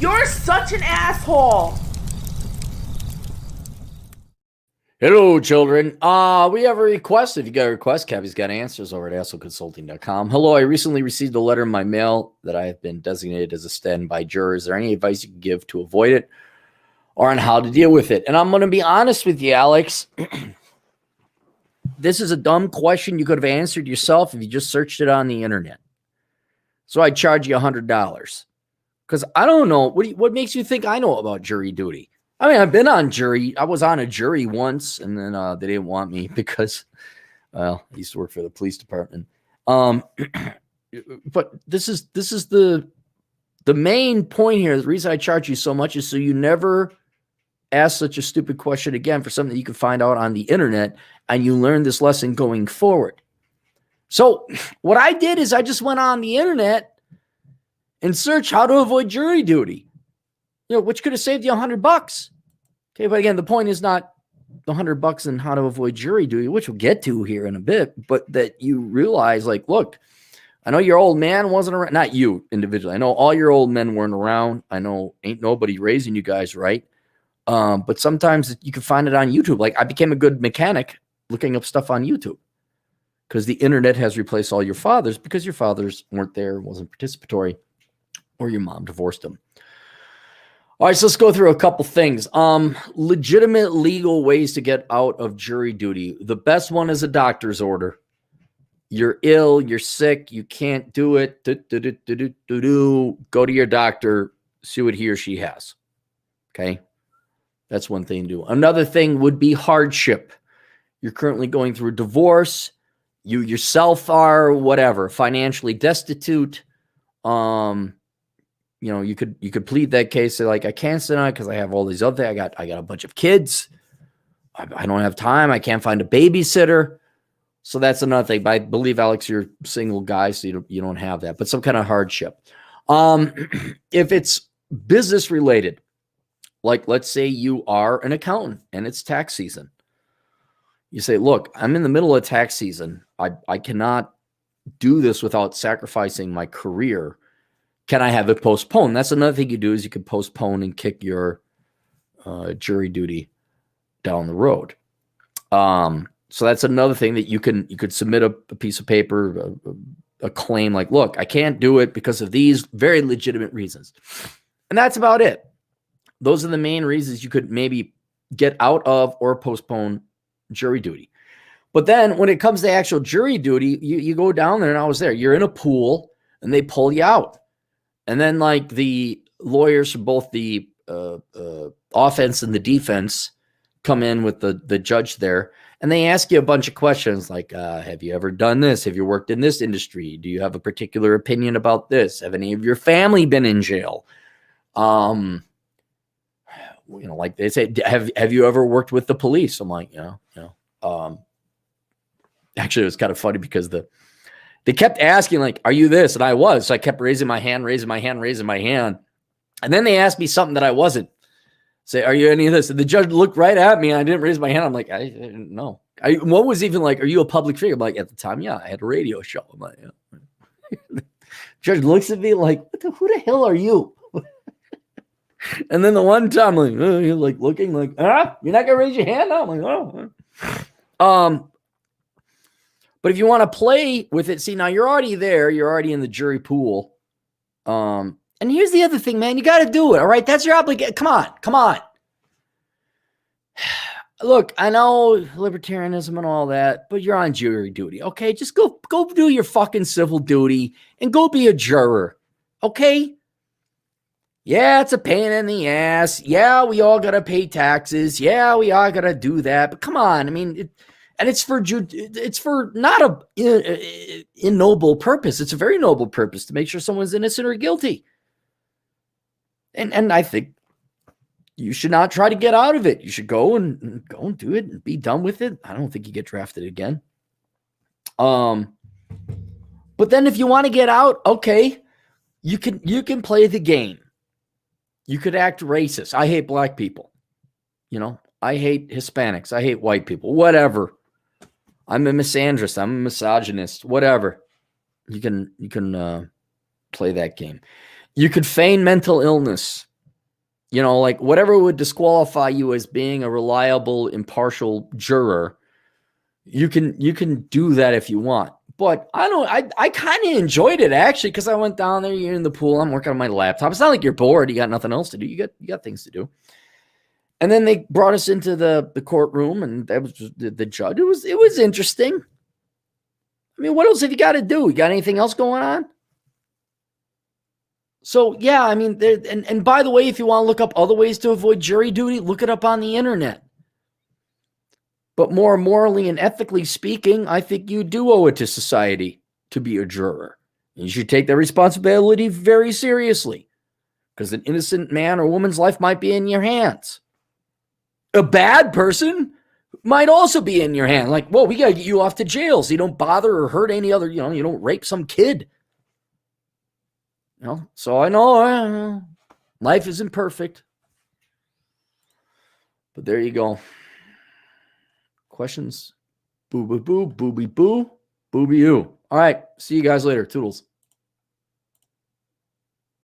You're such an asshole. Hello, children. We have a request. If you got a request, Cappy's got answers over at assholeconsulting.com. Hello, I recently received a letter in my mail that I have been designated as a standby juror. Is there any advice you can give to avoid it or on how to deal with it? And I'm going to be honest with you, Alex. This is a dumb question you could have answered yourself if you just searched it on the internet. So I charge you $100 because I don't know. What makes you think I know about jury duty? I mean, I've been on jury. I was on a jury once, and then they didn't want me because, well, I used to work for the police department. But this is the main point here. The reason I charge you so much is so you never ask such a stupid question again for something that you can find out on the internet, and you learn this lesson going forward. So what I did is I just went on the internet and searched how to avoid jury duty. Which could have saved you $100. Okay, but again, the point is not the $100 and how to avoid jury duty, which we'll get to here in a bit, but that you realize, like, look, I know your old man wasn't around, not you individually. I know all your old men weren't around. I know ain't nobody raising you guys right. But sometimes you can find it on YouTube. Like, I became a good mechanic looking up stuff on YouTube because the internet has replaced all your fathers because your fathers weren't there, wasn't participatory, or your mom divorced them. All right, so let's go through a couple things. Legitimate legal ways to get out of jury duty. The best one is a doctor's order. You're ill, you're sick, you can't do it. Go to your doctor, see what he or she has. Okay, that's one thing to do. Another thing would be hardship. You're currently going through a divorce. You yourself are whatever, financially destitute. You could plead that case. Say, like, I can't deny because I have all these other things. I got a bunch of kids. I don't have time. I can't find a babysitter. So that's another thing. But I believe, Alex, you're a single guy, so you don't have that. But some kind of hardship. If it's business related, like let's say you are an accountant and it's tax season. You say, look, I'm in the middle of tax season. I cannot do this without sacrificing my career. Can I have it postponed? That's another thing you do is you can postpone and kick your jury duty down the road. So that's another thing that you could submit a piece of paper, a claim like, look, I can't do it because of these very legitimate reasons. And that's about it. Those are the main reasons you could maybe get out of or postpone jury duty. But then when it comes to actual jury duty, you go down there, and I was there. You're in a pool and they pull you out. And then, like, the lawyers for both the offense and the defense come in with the judge there, and they ask you a bunch of questions like, have you ever done this? Have you worked in this industry? Do you have a particular opinion about this? Have any of your family been in jail? Like they say, have you ever worked with the police? I'm like, actually, it was kind of funny because they kept asking, like, are you this? And I was. So I kept raising my hand. And then they asked me something that I wasn't. Say, are you any of this? And the judge looked right at me, and I didn't raise my hand. I'm like, I didn't know. What was even like, are you a public figure? I'm like, at the time, yeah, I had a radio show. I'm like, yeah. Judge looks at me like, who the hell are you? And then the one time, like, you're like looking like, you're not going to raise your hand now? I'm like, oh. But if you want to play with it, see, now you're already there. You're already in the jury pool. And here's the other thing, man. You got to do it, all right? That's your obligation. Come on. Look, I know libertarianism and all that, but you're on jury duty, okay? Just go do your fucking civil duty and go be a juror, okay? Yeah, it's a pain in the ass. Yeah, we all got to pay taxes. Yeah, we all got to do that. But come on, I mean, it's for not a noble purpose. It's a very noble purpose to make sure someone's innocent or guilty. And I think you should not try to get out of it. You should go and do it and be done with it. I don't think you get drafted again. But then if you want to get out, okay, you can play the game. You could act racist. I hate black people. I hate Hispanics. I hate white people. Whatever. I'm a misandrist. I'm a misogynist. Whatever. You can play that game. You could feign mental illness. You know, like whatever would disqualify you as being a reliable, impartial juror, you can do that if you want. But I kind of enjoyed it actually, because I went down there, you're in the pool, I'm working on my laptop. It's not like you're bored, you got nothing else to do. You got things to do. And then they brought us into the courtroom, and that was the judge. It was interesting. I mean, what else have you got to do? You got anything else going on? So yeah, I mean, and by the way, if you want to look up other ways to avoid jury duty, look it up on the internet. But more morally and ethically speaking, I think you do owe it to society to be a juror. You should take that responsibility very seriously, because an innocent man or woman's life might be in your hands. A bad person might also be in your hand. Like, whoa, we got to get you off to jail so you don't bother or hurt any other, you don't rape some kid. So I know life isn't perfect. But there you go. Questions? Boo, boo, boo, booby, boo, booby, oo. All right. See you guys later. Toodles.